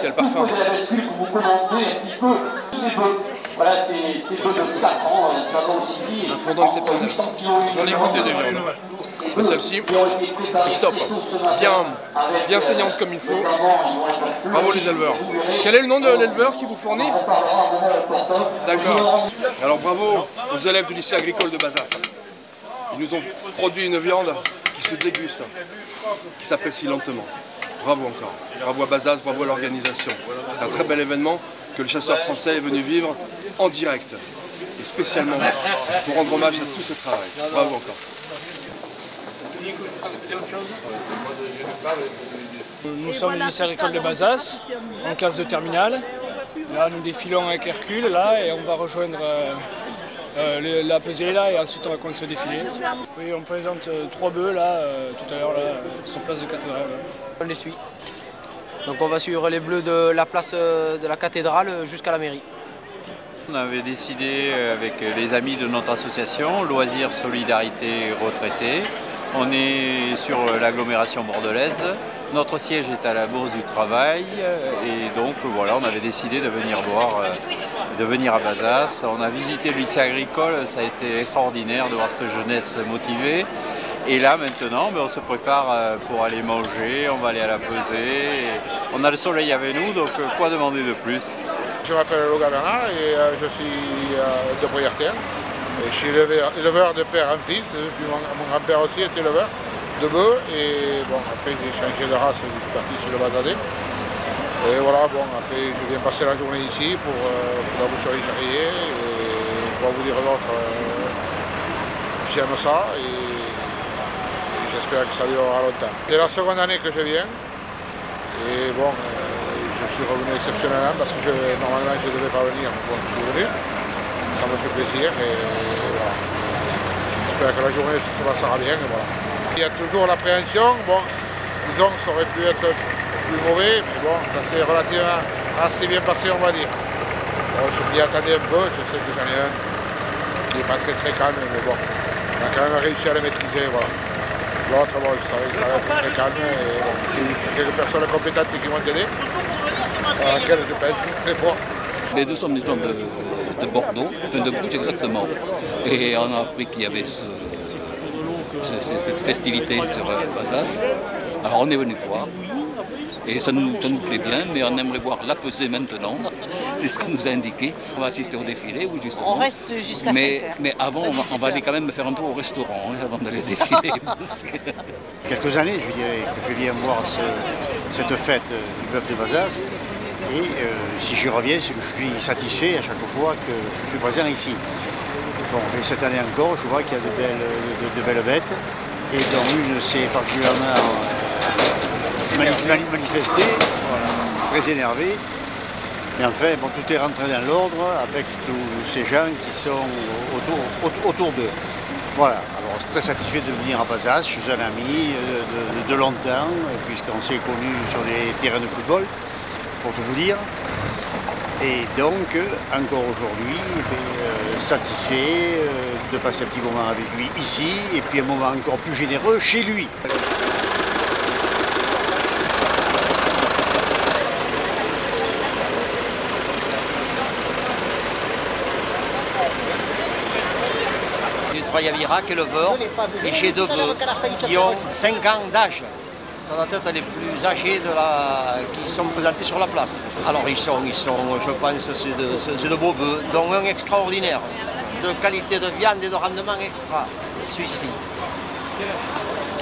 Quel parfum. Voilà, c'est peu de 4 ans, ça va aussi vite. Un fondant exceptionnel. J'en ai goûté des viandes. Mais celle-ci est top. Bien saignante comme il faut. Bravo les éleveurs. Quel est le nom de l'éleveur qui vous fournit? D'accord. Alors bravo aux élèves du lycée agricole de Bazas. Ils nous ont produit une viande qui se déguste, qui s'apprécie lentement. Bravo encore. Bravo à Bazas, bravo à l'organisation. C'est un très bel événement que le chasseur français est venu vivre en direct. Et spécialement pour rendre hommage à tout ce travail. Bravo encore. Nous sommes au lycée agricole de Bazas, en classe de terminale. Là, nous défilons avec Hercule là, et on va rejoindre la pesée là, et ensuite on va commencer au défilé. Oui, on présente 3 bœufs là, tout à l'heure sur place de cathédrale. On les suit. Donc on va suivre les bleus de la place de la cathédrale jusqu'à la mairie. On avait décidé avec les amis de notre association, Loisirs Solidarité Retraités. On est sur l'agglomération bordelaise. Notre siège est à la Bourse du Travail et donc voilà, on avait décidé de venir voir, de venir à Bazas. On a visité le lycée agricole, ça a été extraordinaire de voir cette jeunesse motivée. Et là maintenant, on se prépare pour aller manger, on va aller à la pesée. On a le soleil avec nous, donc quoi demander de plus? Je m'appelle Loga Bernard et je suis de Briartin. Je suis éleveur de père en fils, mon grand-père aussi était éleveur de bœufs. Et bon, après j'ai changé de race, je suis parti sur le Bazadais. Et voilà, bon, après je viens passer la journée ici pour la boucherie Charrier. Et pour vous dire l'autre, j'aime ça. J'espère que ça durera longtemps. C'est la seconde année que je viens et bon, je suis revenu exceptionnellement parce que normalement je ne devais pas venir, mais bon, je suis venu. Ça me fait plaisir et voilà. J'espère que la journée se passera bien et voilà. Il y a toujours l'appréhension, bon, disons que ça aurait pu être plus mauvais, mais bon, ça s'est relativement assez bien passé on va dire. Bon, je m'y attendais un peu, je sais que j'en ai un qui n'est pas très calme, mais bon, on a quand même réussi à le maîtriser, voilà. L'autre, bon, je savais que ça allait être très calme et bon, j'ai eu quelques personnes compétentes qui m'ont aidé, à laquelle je pense très fort. Les deux sommes des gens de Bordeaux, enfin de Bruges exactement. Et on a appris qu'il y avait cette festivité sur Bazas. Alors on est venu voir. Et ça nous plaît bien, mais on aimerait voir la pesée maintenant. C'est ce qu'on nous a indiqué. On va assister au défilé, oui, justement. On reste jusqu'à 5 heures. Mais avant, on va aller quand même faire un tour au restaurant avant d'aller défiler. Quelques années, je dirais, que je viens voir cette fête du bœuf de Bazas. Et si j'y reviens, c'est que je suis satisfait à chaque fois que je suis présent ici. Bon, et cette année encore, je vois qu'il y a de belles bêtes. Et dont une s'est particulièrement manifestée, voilà, très énervée. Mais enfin, bon, tout est rentré dans l'ordre avec tous ces gens qui sont autour d'eux. Voilà, alors très satisfait de venir à Bazas, je suis un ami de longtemps, puisqu'on s'est connus sur les terrains de football, pour tout vous dire. Et donc, encore aujourd'hui, satisfait de passer un petit moment avec lui ici, et puis un moment encore plus généreux chez lui. Troya Virac, éleveur, et j'ai 2 bœufs qui ont 5 ans d'âge. Ça doit être les plus âgés qui sont présentés sur la place. Alors ils sont je pense, c'est de beaux bœufs, dont un extraordinaire, de qualité de viande et de rendement extra, celui-ci.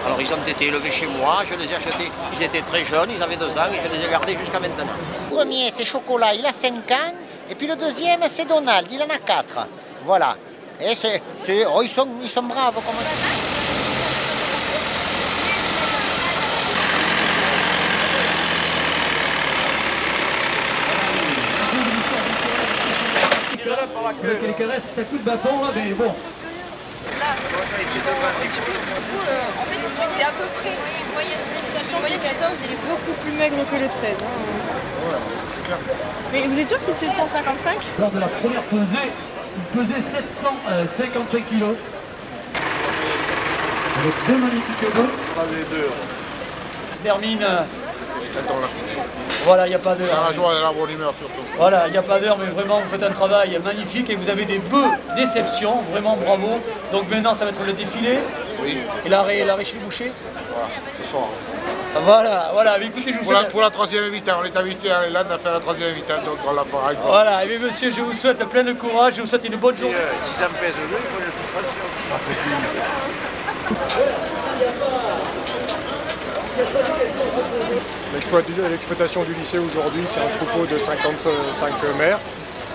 Alors ils ont été élevés chez moi, je les ai achetés, ils étaient très jeunes, ils avaient 2 ans et je les ai gardés jusqu'à maintenant. Le premier c'est Chocolat, il a 5 ans, et puis le deuxième c'est Donald, il en a 4. Voilà. Et ils sont braves comme on dit. Quelle caresse, ça coup de bâton là, mais bon. Là, en fait, c'est à peu près, c'est une moyenne. Sachant que le 14, il est beaucoup plus maigre que le 13. Ouais, ça c'est clair. Mais vous êtes sûr que c'est 755? Lors de la première pesée, il pesait 755 kg. Avec 2 magnifiques bœufs. Pas les deux. Se termine quand on l'a fini. Voilà, il n'y a pas d'heure. Dans la joie et la bonne humeur surtout. Voilà, il n'y a pas d'heure, mais vraiment, vous faites un travail magnifique et vous avez des bœufs d'exception, vraiment bravo. Donc maintenant, ça va être le défilé. Oui. Et l'arrêt chez le boucher. Voilà, ce soir. Voilà, voilà, mais écoutez, je vous souhaite... Pour la troisième mi-temps, on est habitué à Irlande à faire la troisième mi-temps, donc on la fera avec. Voilà, et bien monsieur, je vous souhaite plein de courage, je vous souhaite une bonne journée. Si ça me pèse le il faut une soustraction. L'exploitation du lycée aujourd'hui, c'est un troupeau de 55 mères,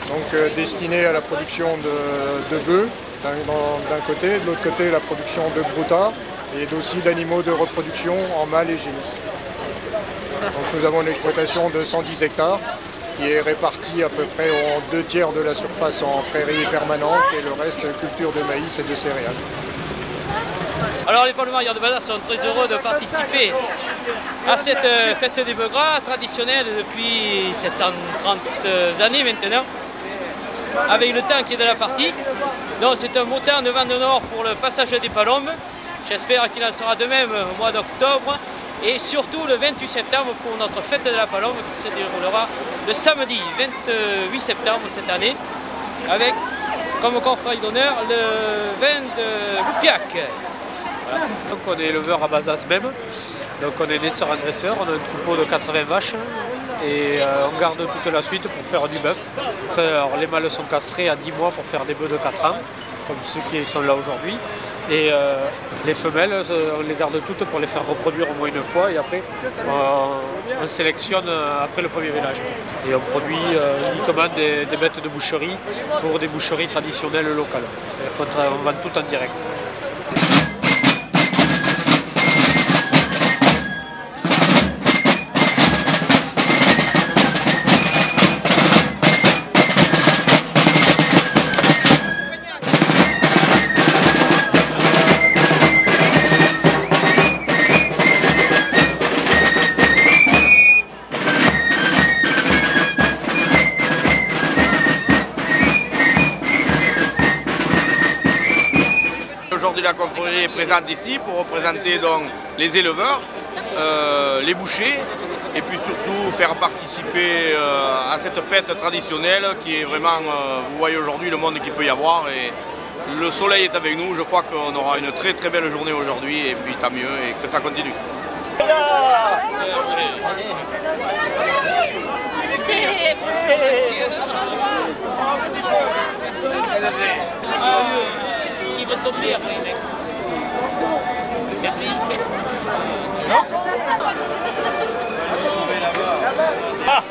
donc destiné à la production de bœufs d'un côté, de l'autre côté la production de broutards et aussi d'animaux de reproduction en mâle et génisse. Donc nous avons une exploitation de 110 hectares qui est répartie à peu près en 2/3 de la surface en prairies permanentes et le reste culture de maïs et de céréales. Alors les Palomariens de Bazas sont très heureux de participer à cette fête des bœufs gras traditionnelle depuis 730 années maintenant, avec le temps qui est de la partie. Donc c'est un beau temps de vent de nord pour le passage des palombes. J'espère qu'il en sera de même au mois d'octobre et surtout le 28 septembre pour notre fête de la palombe qui se déroulera le samedi 28 septembre cette année avec comme confrère d'honneur le vin de Loupiac. Voilà. Donc on est éleveur à Bazas même, donc on est naisseur-engraisseur, on a un troupeau de 80 vaches et on garde toute la suite pour faire du bœuf. Alors les mâles sont castrés à 10 mois pour faire des bœufs de 4 ans, comme ceux qui sont là aujourd'hui. Et les femelles, on les garde toutes pour les faire reproduire au moins une fois et après on sélectionne après le premier village. Et on produit uniquement des bêtes de boucherie pour des boucheries traditionnelles locales. C'est-à-dire qu'on vend tout en direct. Aujourd'hui, la confrérie est présente ici pour représenter donc les éleveurs, les bouchers et puis surtout faire participer à cette fête traditionnelle qui est vraiment, vous voyez aujourd'hui le monde qu'il peut y avoir et le soleil est avec nous. Je crois qu'on aura une très très belle journée aujourd'hui et puis tant mieux et que ça continue. Il va tomber après, mec. Merci. Non? Ah!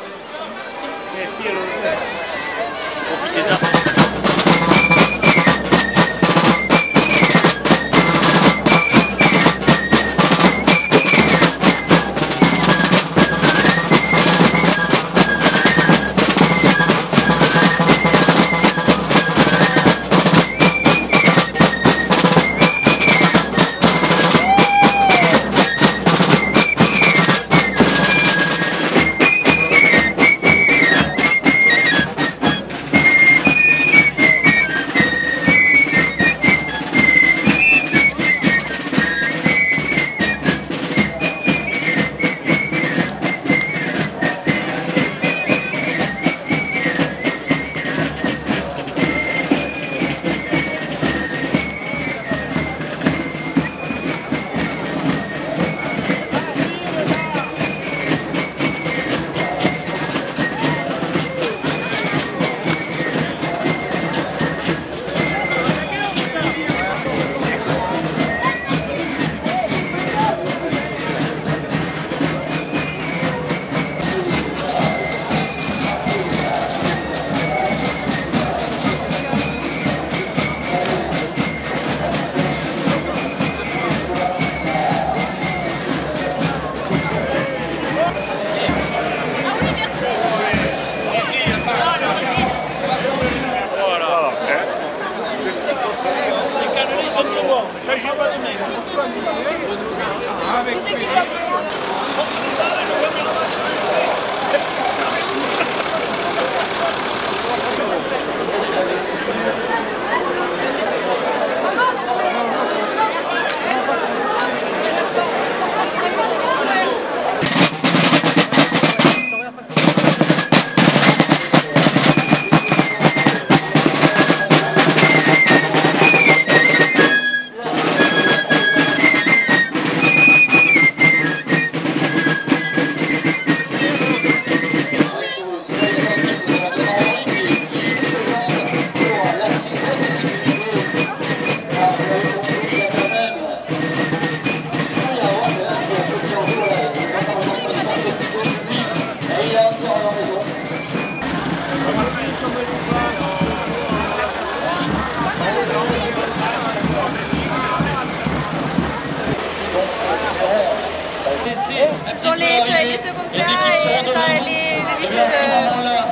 sont les secondes PA et les lycées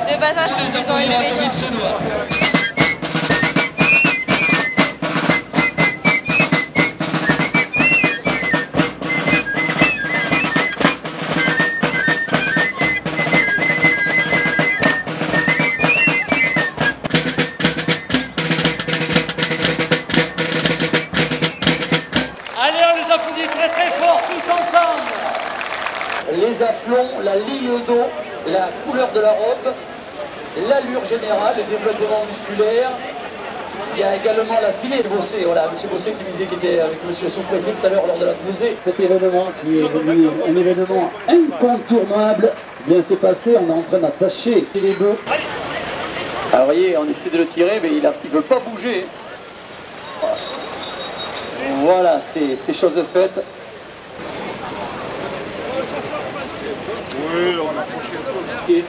de Bazas qui ont eu le vécu. Les aplombs, la ligne d'eau, la couleur de la robe, l'allure générale, le développement musculaire. Il y a également la filée Bossé, voilà, M. Bossé qui disait qu'il était avec M. le sous-préfet tout à l'heure lors de la pesée. Cet événement qui est devenu un événement incontournable, bien s'est passé, on est en train d'attacher les bœufs. Alors vous voyez, on essaie de le tirer, mais il ne veut pas bouger. Voilà, c'est chose faite. Oui, on a approché.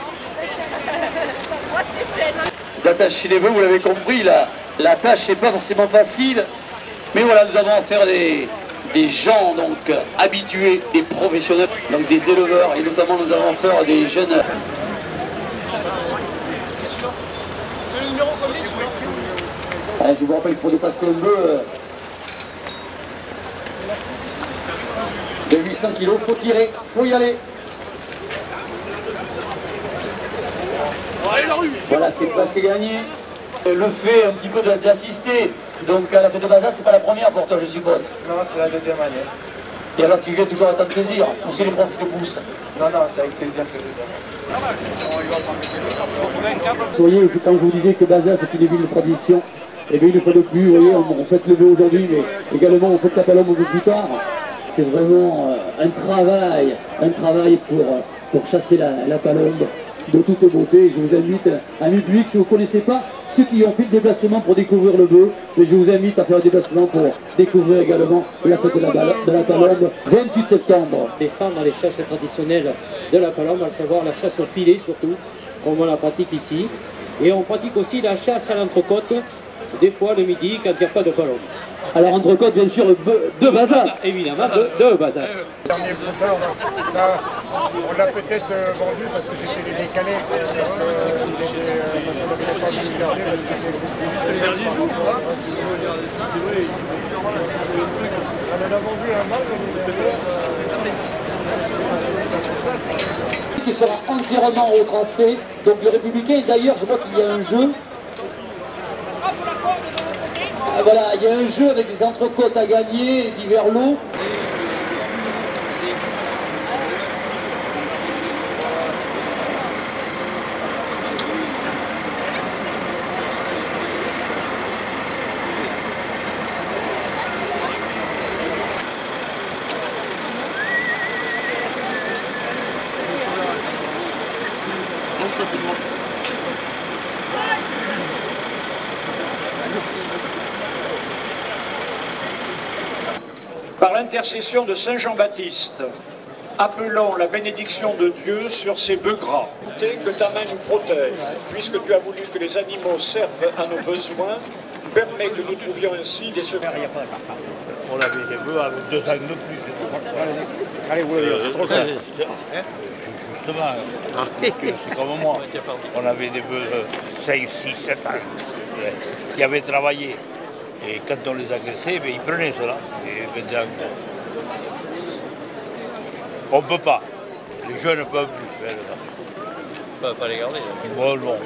D'attacher les bœufs, vous l'avez compris, la tâche n'est pas forcément facile, mais voilà, nous avons affaire à des gens donc habitués, des professionnels, donc des éleveurs, et notamment nous avons affaire à des jeunes. Allez, je vous rappelle qu'il faut dépasser un bœuf de 800 kg, il faut tirer, il faut y aller. Voilà, c'est presque gagné. Le fait un petit peu d'assister donc à la fête de Bazas, c'est pas la première pour toi, je suppose. Non, c'est la deuxième année. Et alors tu viens toujours à ton plaisir, ou c'est les profs qui te poussent? Non, c'est avec plaisir que je viens. Vous voyez, quand je vous disais que Bazas c'est une ville de tradition, et bien une fois de plus, vous voyez, on fait le bœuf aujourd'hui, mais également on fait la palombe un peu plus tard. C'est vraiment un travail pour chasser la palombe de toute beauté. Je vous invite, amis publics, si vous ne connaissez pas ceux qui ont fait le déplacement pour découvrir le bœuf, je vous invite à faire le déplacement pour découvrir également la fête de la palombe, 28 septembre. Les femmes dans les chasses traditionnelles de la palombe, à savoir la chasse au filet surtout, comme on la pratique ici. Et on pratique aussi la chasse à l'entrecôte, des fois le midi quand il n'y a pas de palombe. Alors entrecôte bien sûr de Bazas. Évidemment de Bazas. Dernier brouillard, on l'a peut-être vendu parce que c'était les décalés, parce qu'on n'avait pas voulu garder parce que c'était le dernier jour. C'est vrai. On en a vendu un mal, qui sera entièrement retracé, donc le républicain, d'ailleurs je vois qu'il y a un jeu. Voilà, il y a un jeu avec des entrecôtes à gagner, divers lots. Par l'intercession de Saint Jean-Baptiste, appelons la bénédiction de Dieu sur ces bœufs gras. Que ta main nous protège, puisque tu as voulu que les animaux servent à nos besoins, permets que nous trouvions ainsi des secours. On avait des bœufs avec 2 ans de plus. Allez, vous l'avez, c'est trop ça. Justement, c'est comme moi. On avait des bœufs 5, 6, 7 ans qui avaient travaillé. Et quand on les agressait, ils prenaient cela. Et maintenant, on ne peut pas. Les jeunes ne peuvent plus. On ne peut pas les garder. Bon, non.